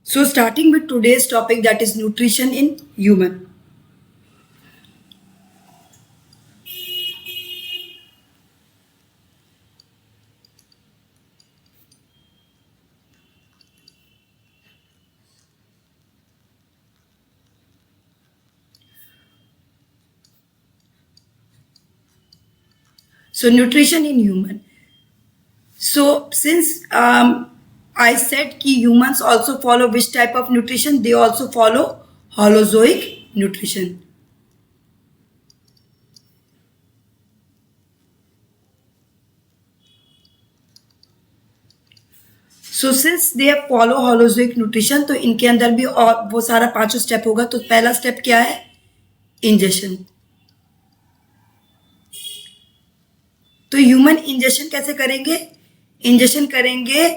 So starting with today's topic, that is nutrition in human. So nutrition in human. So since I said कि humans also follow which type of nutrition, they also follow holozoic nutrition. So since they follow holozoic nutrition, तो इनके अंदर भी और वो सारा पांचों step होगा. तो पहला स्टेप क्या है? इंजेक्शन. तो ह्यूमन इंजेक्शन कैसे करेंगे? इंजेक्शन करेंगे,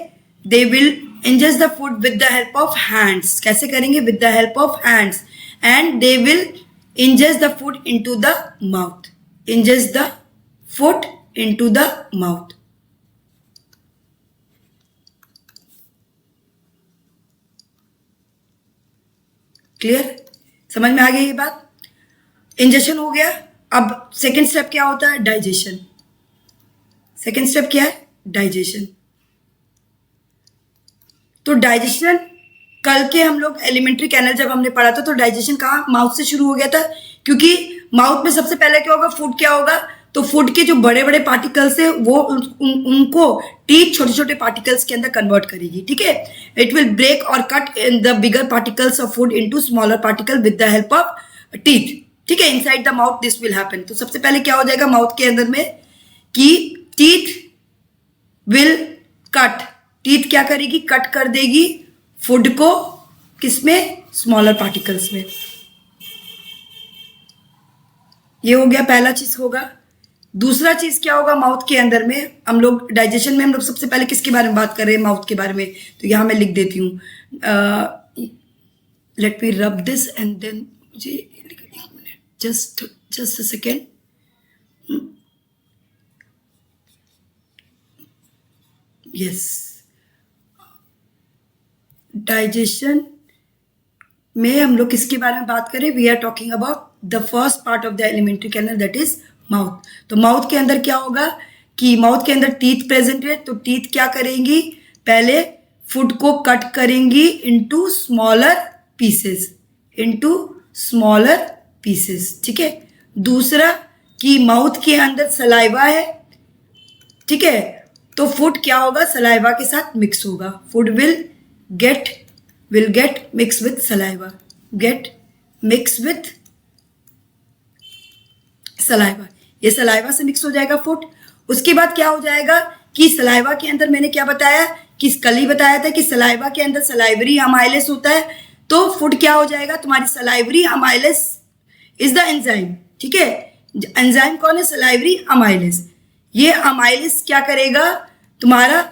they will ingest the food with the help of hands. कैसे करेंगे? With the help of hands. And they will ingest the food into the mouth. Ingest the food into the mouth. Clear? समझ में आ गई ये बात? Injection हो गया. अब सेकेंड स्टेप क्या होता है? डाइजेशन. सेकेंड स्टेप क्या है? डाइजेशन. तो डाइजेशन कल के हम लोग एलिमेंट्री कैनल जब हमने पढ़ा था, तो डाइजेशन कहाँ? माउथ से शुरू हो गया था. क्योंकि माउथ में सबसे पहले क्या होगा? फूड. क्या होगा? तो फूड के जो बड़े बड़े पार्टिकल्स है वो उनको टीथ छोटे छोटे पार्टिकल्स के अंदर कन्वर्ट करेगी. ठीक है? इट विल ब्रेक और cut in the bigger particles of food into smaller particle with the help of teeth. ठीक है? Inside the mouth this will happen. तो सबसे पहले क्या हो जाएगा माउथ के अंदर में कि टीथ विल कट. टीथ क्या करेगी? कट कर देगी फूड को. किसमें? स्मॉलर पार्टिकल्स में. ये हो गया, पहला चीज होगा. दूसरा चीज क्या होगा माउथ के अंदर में? हम लोग डाइजेशन में हम लोग सबसे पहले किसके बारे में बात कर रहे हैं? माउथ के बारे में. तो यहां मैं लिख देती हूँ. Let me rub this and then मुझे just a second. Yes, digestion में हम लोग किसके बारे में बात करें? We are talking about the first part of the alimentary canal, that is mouth. तो माउथ के अंदर क्या होगा कि माउथ के अंदर टीथ प्रेजेंट है. तो टीथ क्या करेंगी? पहले फूड को कट करेंगी into smaller pieces. Into smaller pieces. ठीक है? दूसरा कि माउथ के अंदर सलाइवा है. ठीक है? तो फूड क्या होगा? सलाइवा के साथ मिक्स होगा. Food will get mix with saliva. Gate mix with saliva. ये सलाइवा से मिक्स हो जाएगा फूड. उसके बाद क्या हो जाएगा कि सलाइवा के अंदर मैंने क्या बताया कि कल ही बताया था कि सलाइवा के अंदर सलाइवरी अमाइलेस होता है. तो फूड क्या हो जाएगा? तुम्हारी salivary amylase is the enzyme. ठीक है? एंजाइम कौन है? Salivary amylase. ये अमाइलेस क्या करेगा? तुम्हारा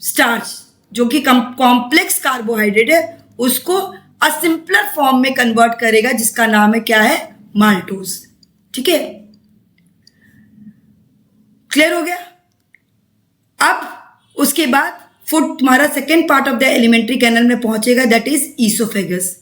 स्टार्च जो कि कॉम्प्लेक्स कार्बोहाइड्रेट है उसको अ सिंपलर फॉर्म में कन्वर्ट करेगा, जिसका नाम है क्या है? माल्टोज. ठीक है? क्लियर हो गया? अब उसके बाद फूड तुम्हारा second part of the alimentary canal में पहुंचेगा, दैट इज ईसोफेगस.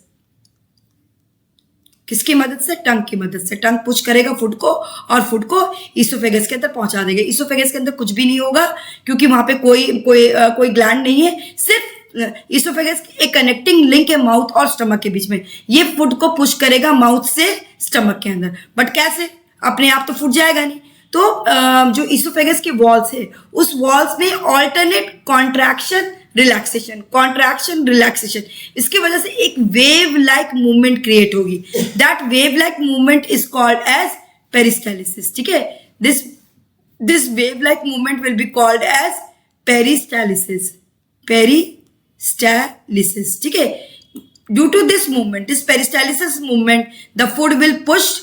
किसकी मदद से? टंग की मदद से. टंग पुश करेगा फूड को और फूड को ईसोफेगस के अंदर पहुंचा देगा. ईसोफेगस के अंदर कुछ भी नहीं होगा क्योंकि वहां पे कोई ग्लैंड नहीं है. सिर्फ ईसोफेगस एक कनेक्टिंग लिंक है माउथ और स्टमक के बीच में. ये फूड को पुश करेगा माउथ से स्टमक के अंदर. बट कैसे? अपने आप तो फूड जाएगा नहीं. तो जो ईसोफेगस के वॉल्स है उस वॉल्स में ऑल्टरनेट कॉन्ट्रैक्शन रिलैक्सेशन, इसकी वजह से एक वेव लाइक मूवमेंट क्रिएट होगी. That wave like movement is called as peristalsis. ठीक है? This wave like movement will be called as peristalsis. ठीक है? Due to this movement, this peristalsis movement, the food will push.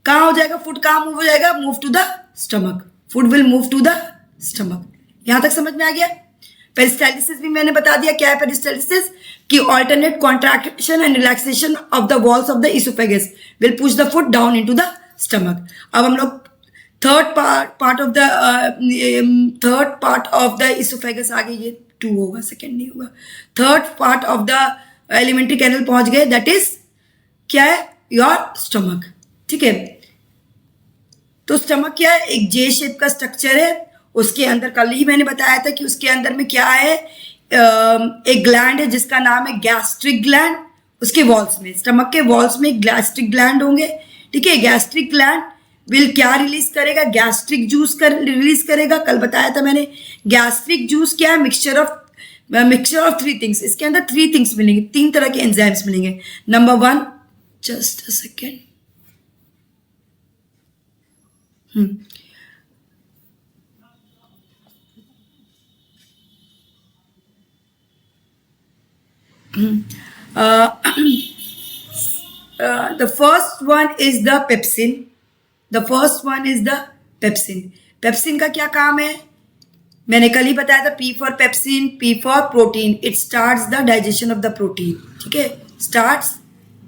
कहां हो जाएगा food? कहां move हो जाएगा? Move to the stomach. Food will move to the stomach. यहां तक समझ में आ गया? पेरिस्टालिसिस भी मैंने बता दिया क्या है पेरिस्टालिसिस, कि alternate contraction and relaxation of the walls of the oesophagus will push the food down into the stomach. अब हम लोग third part of the oesophagus, आगे ये 2 होगा, सेकेंड नहीं होगा. Third part of the alimentary canal पहुंच गए, दैट इज क्या है, योर स्टमक। ठीक है, तो स्टमक क्या है, एक जे शेप का स्ट्रक्चर है। उसके अंदर कल ही मैंने बताया था कि उसके अंदर में क्या है, एक ग्लैंड है जिसका नाम है गैस्ट्रिक ग्लैंड। उसके वॉल्स में, स्टमक के वॉल्स में गैस्ट्रिक ग्लैंड होंगे। ठीक है, गैस्ट्रिक ग्लैंड विल क्या रिलीज करेगा, गैस्ट्रिक जूस कर रिलीज करेगा। कल बताया था मैंने, गैस्ट्रिक जूस क्या है, मिक्सचर ऑफ थ्री थिंग्स। इसके अंदर थ्री थिंग्स मिलेंगे, तीन तरह के एंजाइम्स मिलेंगे। Number one, just a second, the first one is the pepsin. The first one is the pepsin. Pepsin का क्या काम है, मैंने कल ही बताया था, P for pepsin, P for protein. It starts the digestion of the protein. ठीक है, starts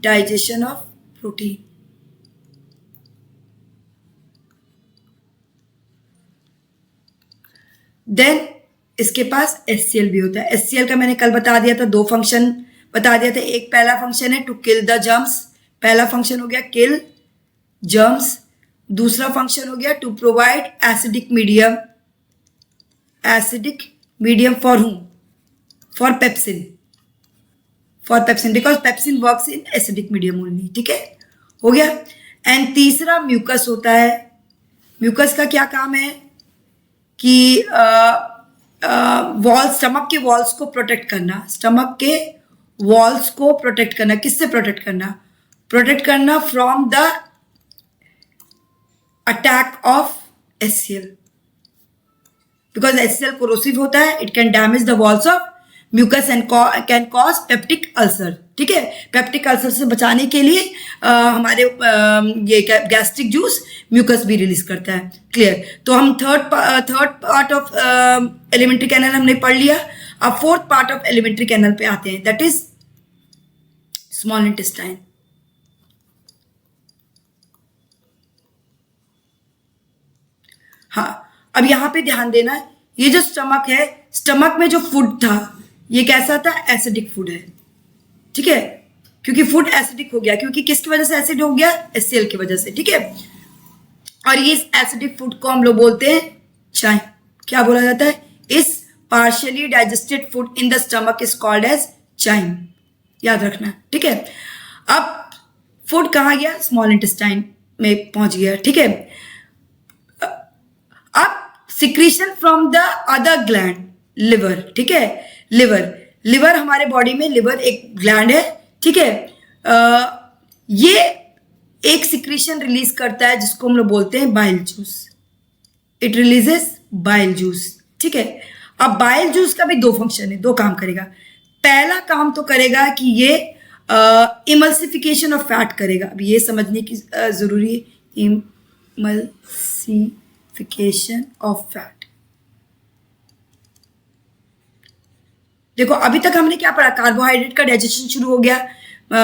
digestion of protein. Then इसके पास HCl भी होता है। HCl का मैंने कल बता दिया था, दो फंक्शन बता दिया था। एक पहला फंक्शन है टू किल द जर्म्स, पहला फंक्शन हो गया किल जर्म्स। दूसरा फंक्शन हो गया to provide acidic medium, acidic medium for whom, for pepsin, because pepsin works in acidic medium only. ठीक है, हो गया। एंड तीसरा म्यूकस होता है। म्यूकस का क्या काम है कि वॉल्स, स्टमक के वॉल्स को प्रोटेक्ट करना, स्टमक के वॉल्स को प्रोटेक्ट करना। किससे प्रोटेक्ट करना, प्रोटेक्ट करना from the attack of HCl, because HCl corrosive होता है, it can damage the walls of mucus and can cause peptic ulcer. ठीक है, पेप्टिक अल्सर से बचाने के लिए हमारे ये गैस्ट्रिक जूस म्यूकस भी रिलीज करता है। क्लियर, तो हम third part of alimentary canal हमने पढ़ लिया। अब fourth part of alimentary canal पे आते हैं, दैट इज स्मॉल इंटेस्टाइन। हाँ, अब यहां पे ध्यान देना, ये जो स्टमक है, स्टमक में जो फूड था ये कैसा था, एसिडिक फूड है। ठीक है, क्योंकि फूड एसिडिक हो गया, क्योंकि किसकी वजह से एसिड हो गया, HCl की वजह से। ठीक है, और ये एसिडिक फूड को हम लोग बोलते हैं चाइम। क्या बोला जाता है, इस partially digested food in the stomach is called as chyme, याद रखना। ठीक है, अब फूड कहाँ गया, स्मॉल इंटेस्टाइन में पहुंच गया। ठीक है, अब secretion from the other gland, liver. ठीक है, लिवर हमारे बॉडी में, लिवर एक ग्लैंड है। ठीक है, ये एक सिक्रीशन रिलीज करता है जिसको हम लोग बोलते हैं bile juice. It releases bile juice. ठीक है, अब बाइल जूस का भी दो फंक्शन है, दो काम करेगा। पहला काम तो करेगा कि ये इमल्सिफिकेशन ऑफ फैट करेगा। अब ये समझने की जरूरी है, इमल्सिफिकेशन ऑफ फैट। देखो अभी तक हमने क्या पढ़ा, कार्बोहाइड्रेट का डाइजेशन शुरू हो गया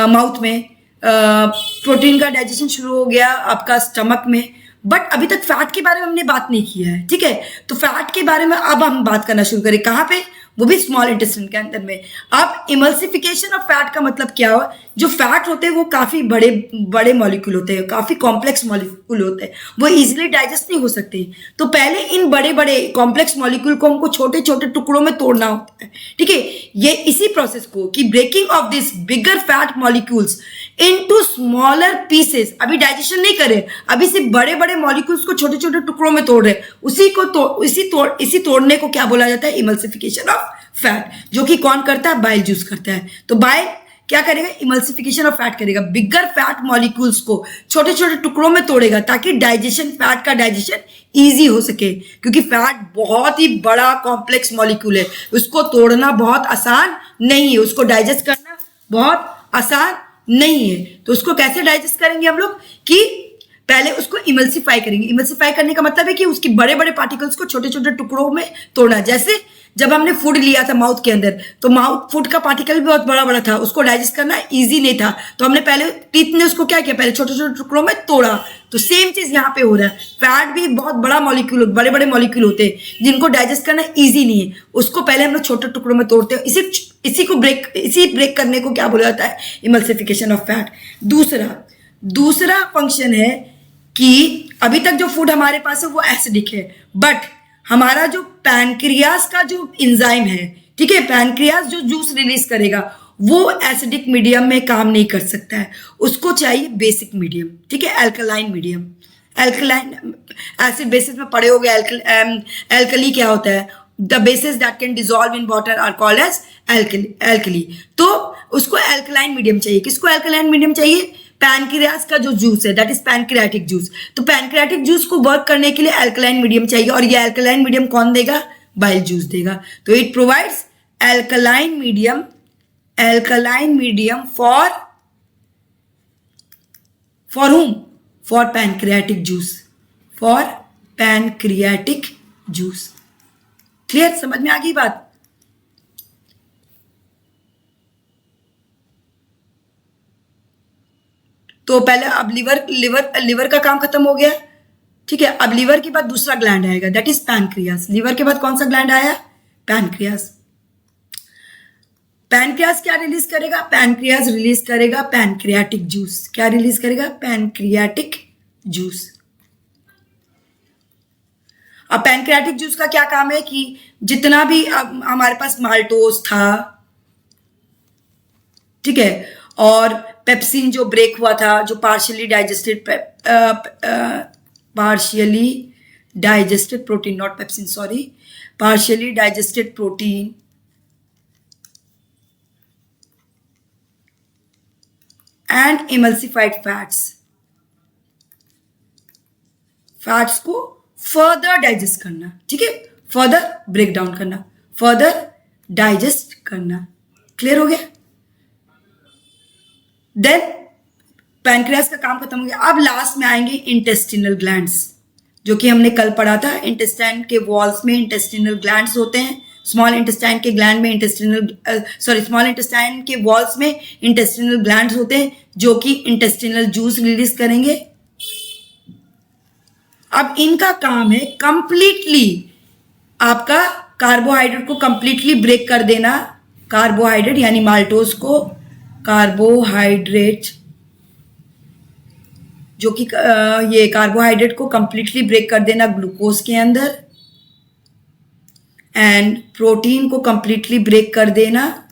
माउथ में, प्रोटीन का डाइजेशन शुरू हो गया आपका स्टमक में, बट अभी तक फैट के बारे में हमने बात नहीं किया है। ठीक है, तो फैट के बारे में अब हम बात करना शुरू करें। कहाँ पे, वो भी स्मॉल इंटेस्टाइन के अंदर में। अब इमल्सिफिकेशन ऑफ फैट का मतलब क्या हुआ, जो फैट होते हैं वो काफी बड़े बड़े मॉलिक्यूल होते हैं, काफी कॉम्प्लेक्स मॉलिक्यूल होते हैं, वो इजीली डाइजेस्ट नहीं हो सकते। तो पहले इन बड़े बड़े कॉम्प्लेक्स मॉलिक्यूल को हमको छोटे छोटे टुकड़ों में तोड़ना होता है। ठीक है, ये इसी प्रोसेस को कि breaking of this bigger fat molecules into smaller pieces, अभी डाइजेशन नहीं करे, अभी सिर्फ बड़े बड़े मॉलिक्यूल्स को छोटे छोटे टुकड़ों में तोड़ रहे, इसी तोड़ने को क्या बोला जाता है, इमल्सिफिकेशन ऑफ फैट, जो कि कौन करता है, बाइल जूस करता है। तो बाइल क्या करेगा, इमल्सिफिकेशन ऑफ फैट करेगा, बिगर फैट मॉलिक्यूल्स को छोटे छोटे टुकड़ों में तोड़ेगा ताकि डाइजेशन, फैट का डाइजेशन इजी हो सके, क्योंकि फैट बहुत ही बड़ा कॉम्प्लेक्स मॉलिक्यूल है, उसको तोड़ना बहुत आसान नहीं है, उसको डाइजेस्ट करना बहुत आसान नहीं है। तो उसको कैसे डाइजेस्ट करेंगे हम लोग, कि पहले उसको इमल्सिफाई करेंगे। इमल्सिफाई करने का मतलब है कि उसके बड़े बड़े पार्टिकल्स को छोटे छोटे टुकड़ों में तोड़ना। जैसे जब हमने फूड लिया था माउथ के अंदर, तो माउथ फूड का पार्टिकल भी बहुत बड़ा बड़ा था, उसको डाइजेस्ट करना इजी नहीं था, तो हमने पहले टीथ ने उसको क्या किया, पहले छोटे छोटे टुकड़ों में तोड़ा। तो सेम चीज यहाँ पे हो रहा है, फैट भी बहुत बड़ा मॉलिक्यूल, बड़े बड़े मॉलिक्यूल होते हैं जिनको डाइजेस्ट करना इजी नहीं है, उसको पहले हम लोग छोटे टुकड़ों में तोड़ते हैं। इसी ब्रेक करने को क्या बोला जाता है, इमल्सिफिकेशन ऑफ फैट। दूसरा फंक्शन है कि अभी तक जो फूड हमारे पास है वो एसिडिक है, बट हमारा जो पैनक्रियास का जो एंजाइम है, ठीक है, पैनक्रियास जो जूस रिलीज करेगा वो एसिडिक मीडियम में काम नहीं कर सकता है, उसको चाहिए बेसिक मीडियम, ठीक है, alkaline medium. Alkaline acid bases में पढ़े हो गए। एल्कली क्या होता है, the bases that can dissolve in water are called as alkali. तो उसको अल्कलाइन मीडियम चाहिए। किसको अल्कलाइन मीडियम चाहिए, पैनक्रियास का जो जूस है, दैट इज पैनक्रियाटिक जूस। तो पैनक्रियाटिक जूस को वर्क करने के लिए अल्कलाइन मीडियम चाहिए, और ये अल्कलाइन मीडियम कौन देगा, बाइल जूस देगा। तो it provides alkaline medium for whom, for pancreatic juice. Clear, समझ में आ गई बात। तो पहले अब लिवर का काम खत्म हो गया, ठीक है। अब लिवर के बाद दूसरा ग्लैंड आएगा, दैट इज पैनक्रियास। लिवर के बाद कौन सा ग्लैंड आया, पैनक्रियास। पैनक्रियास क्या रिलीज करेगा, पैनक्रियास रिलीज करेगा पैनक्रियाटिक जूस। क्या रिलीज करेगा, पैनक्रियाटिक जूस। अब पैनक्रियाटिक जूस का क्या काम है कि जितना भी हमारे पास माल्टोज था, ठीक है, और पेप्सिन जो ब्रेक हुआ था, जो partially digested protein, not pepsin, sorry, partially digested protein and emulsified fats को फर्दर डाइजेस्ट करना, ठीक है, फर्दर ब्रेक डाउन करना, फर्दर डाइजेस्ट करना। क्लियर हो गया। देन पैनक्रियास का काम खत्म हो गया। अब लास्ट में आएंगे इंटेस्टिनल ग्लैंड्स, जो कि हमने कल पढ़ा था। इंटेस्टाइन के वॉल्स में इंटेस्टिनल ग्लैंड्स होते हैं। स्मॉल इंटेस्टाइन के वॉल्स में इंटेस्टिनल ग्लैंड्स होते हैं, जो कि इंटेस्टिनल जूस रिलीज करेंगे। अब इनका काम है कंप्लीटली आपका कार्बोहाइड्रेट को कंप्लीटली ब्रेक कर देना। कार्बोहाइड्रेट यानी माल्टोज को, कार्बोहाइड्रेट जो कि ये कार्बोहाइड्रेट को कंप्लीटली ब्रेक कर देना ग्लूकोज के अंदर, एंड प्रोटीन को कंप्लीटली ब्रेक कर देना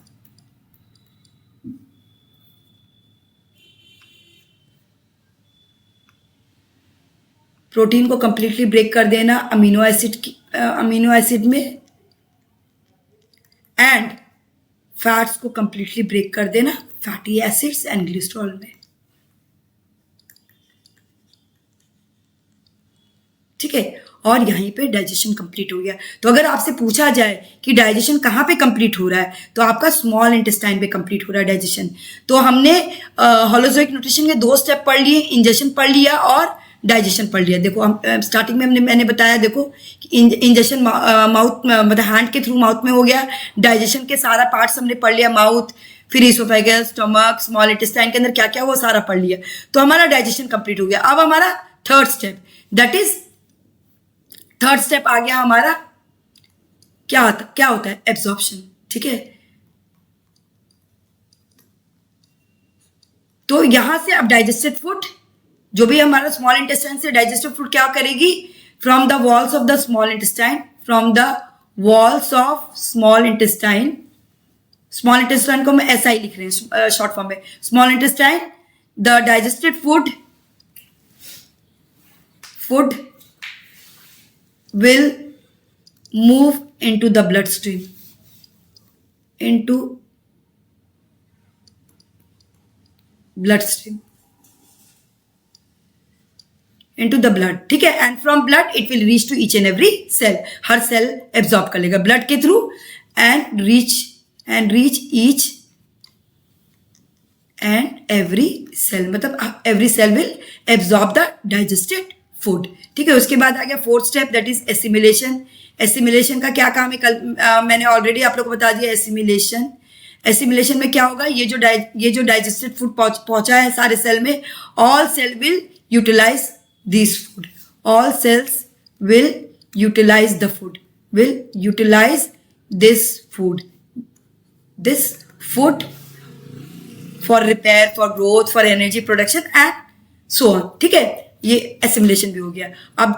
अमीनो एसिड में, एंड फैट्स को कंप्लीटली ब्रेक कर देना फैटी एसिड्स एंड ग्लिसरॉल में, ठीक है। और यहीं पे डाइजेशन कंप्लीट हो गया। तो अगर आपसे पूछा जाए कि डाइजेशन कहाँ पे कंप्लीट हो रहा है, तो आपका स्मॉल इंटेस्टाइन पे कंप्लीट हो रहा है डाइजेशन। तो हमने होलोजोइक न्यूट्रिशन के 2 स्टेप पढ़ लिए, इंजेशन पढ़ लिया और डाइजेशन पढ़ लिया। देखो हम स्टार्टिंग में मैंने बताया, देखो इंजेशन माउथ मतलब हैंड के थ्रू माउथ में हो गया। डाइजेशन के सारा पार्ट्स हमने पढ़ लिया, माउथ, फिर इसोफेगस, स्टमक, स्मॉल इंटेस्टाइन के अंदर क्या क्या वो सारा पढ़ लिया। तो हमारा डाइजेशन कंप्लीट हो गया। अब हमारा थर्ड स्टेप आ गया हमारा, क्या होता है एब्जॉर्प्शन, ठीक है। तो यहां से अब डाइजेस्टेड फूड, जो भी हमारा स्मॉल इंटेस्टाइन से डाइजेस्टेड फूड क्या करेगी, from the walls of the small intestine, small intestine को हम ऐसा ही लिख रहे हैं शॉर्ट फॉर्म में, small intestine, the digested food will move into the bloodstream, into the blood, ठीक है। And from blood it will reach to each and every cell, हर सेल एब्जॉर्ब कर लेगा ब्लड के through, and reach each and every cell, मतलब every cell will absorb the digested food. ठीक है, उसके बाद आ गया fourth step, that is assimilation. Assimilation का क्या काम है, कल मैंने ऑलरेडी आप लोग को बता दिया। एसिमिलेशन में क्या होगा, ये जो डाइजेस्टेड फूड पहुंचा है सारे सेल में, all cell will utilise this food, all cells will utilise the food, will utilise this food for repair, for growth, for energy production and so on. ठीक है, ये एसिमिलेशन भी हो गया। अब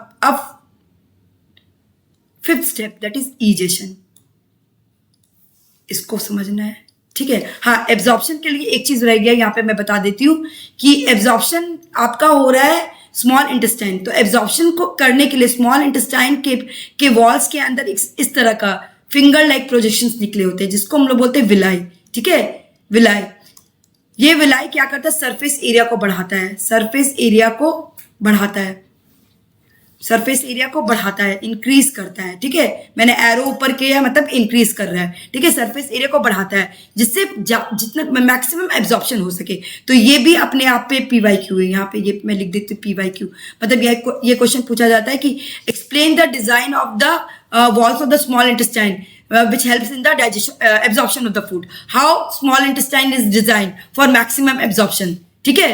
fifth step, that is egestion, इसको समझना है। ठीक है, हाँ, एब्जॉर्प्शन के लिए एक चीज रह गया, यहाँ पे मैं बता देती हूँ कि एब्जॉर्प्शन आपका हो रहा है स्मॉल इंटेस्टाइन। तो एब्जॉर्प्शन को करने के लिए स्मॉल इंटेस्टाइन के वॉल्स के अंदर इस तरह का फिंगर लाइक प्रोजेक्शंस निकले होते हैं, जिसको हम लोग बोलते हैं विलाई। ठीक है, विलाई, ये विलाई क्या करता है, सरफेस एरिया को बढ़ाता है, सरफेस एरिया को बढ़ाता है, इंक्रीज करता है। ठीक है, मैंने एरो ऊपर किया, मतलब इंक्रीज कर रहा है। ठीक है, सरफेस एरिया को बढ़ाता है जिससे जितना मैक्सिमम एब्जॉर्प्शन हो सके। तो ये भी अपने आप पे PYQ है, यहाँ पे ये मैं लिख देती हूँ PYQ, मतलब ये क्वेश्चन पूछा जाता है कि explain the design of the walls of the small intestine which helps in the absorption of the food. How small intestine is designed for maximum absorption. ठीक है,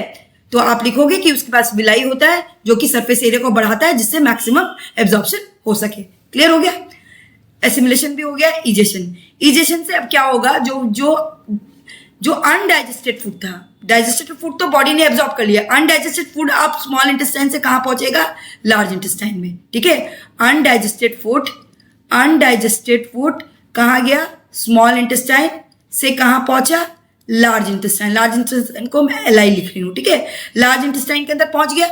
तो आप लिखोगे कि उसके पास विलाई होता है जो कि सरफेस एरिया को बढ़ाता है जिससे मैक्सिमम एब्जॉर्प्शन हो सके। क्लियर हो गया, एसिमिलेशन भी हो गया। इजेशन से अब क्या होगा, जो अनडाइजेस्टेड फूड था, डाइजेस्टेड फूड तो बॉडी ने एब्जॉर्ब कर लिया, अनडाइजेस्टेड फूड आप स्मॉल इंटेस्टाइन से कहां पहुंचेगा, लार्ज इंटेस्टाइन में। ठीक है, अनडाइजेस्टेड फूड कहां गया, स्मॉल इंटेस्टाइन से कहां पहुंचा, लार्ज इंटेस्टाइन को मैं LI लिख रही हूं। ठीक है, लार्ज इंटेस्टाइन के अंदर पहुंच गया।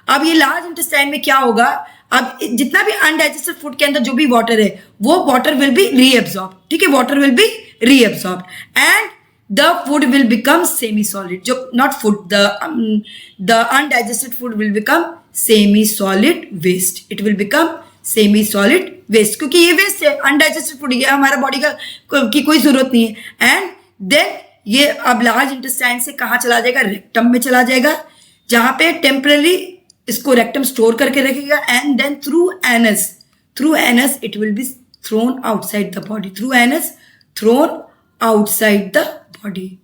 अब ये लार्ज इंटेस्टाइन में क्या होगा, अब जितना भी अनडाइजेस्टेड फूड के अंदर जो भी वाटर है, वो वाटर विल बी रीएब्सॉर्ब। ठीक है, water will be reabsorb and the food will become semi-solid. Not food, the undigested food will become semi-solid waste. It will become semi-solid waste, क्योंकि ये वेस्ट है, अनडाइजेस्टेड फूड, ये हमारा body की कोई जरूरत नहीं है। एंड देन ये अब लार्ज इंटेस्टाइन से कहाँ चला जाएगा, रेक्टम में चला जाएगा, जहां पे टेम्पररी इसको रेक्टम स्टोर करके रखेगा। And then through anus it will be thrown outside the body, through anus thrown outside the body.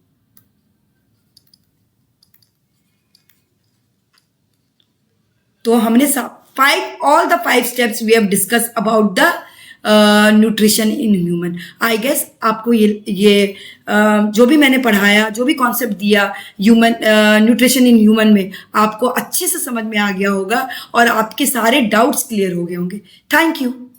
तो हमने all the 5 steps we have discussed about the nutrition in human. I guess आपको ये जो भी मैंने पढ़ाया, जो भी कॉन्सेप्ट दिया ह्यूमन न्यूट्रिशन इन ह्यूमन में, आपको अच्छे से समझ में आ गया होगा और आपके सारे डाउट्स क्लियर हो गए होंगे। Thank you.